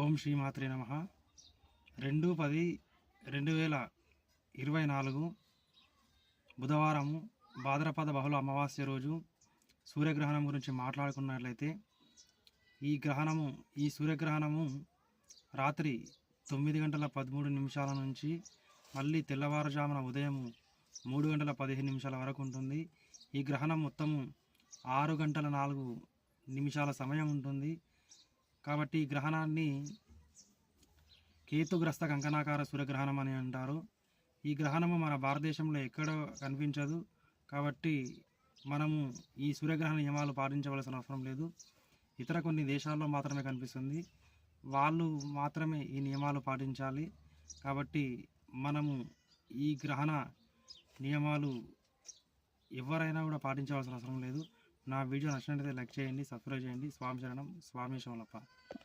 ఓం శ్రీ మాత్రే నమః. 2/10/2024 బుధవారము భాద్రపద బహుళ అమావాస్య రోజు సూర్యగ్రహణం గురించి మాట్లాడుకున్నట్లయితే ఈ సూర్యగ్రహణము రాత్రి 9:13 నుంచి మళ్ళీ తెల్లవారుజామున ఉదయం 3:15 వరకు ఉంటుంది. ఈ గ్రహణం మొత్తము 6:04 సమయం ఉంటుంది. కాబట్టి ఈ గ్రహణాన్ని కేతుగ్రస్త కంకణాకార సూర్యగ్రహణం అని అంటారు. ఈ గ్రహణము మన భారతదేశంలో ఎక్కడో కనిపించదు. కాబట్టి మనము ఈ సూర్యగ్రహణ నియమాలు పాటించవలసిన అవసరం లేదు. ఇతర కొన్ని దేశాల్లో మాత్రమే కనిపిస్తుంది. వాళ్ళు మాత్రమే ఈ నియమాలు పాటించాలి. కాబట్టి మనము ఈ గ్రహణ నియమాలు ఎవరైనా కూడా పాటించవలసిన అవసరం లేదు. నా వీడియో నచ్చినట్లయితే లైక్ చేయండి, సబ్స్క్రైబ్ చేయండి. స్వామి శరణం, స్వామి శమలప్ప.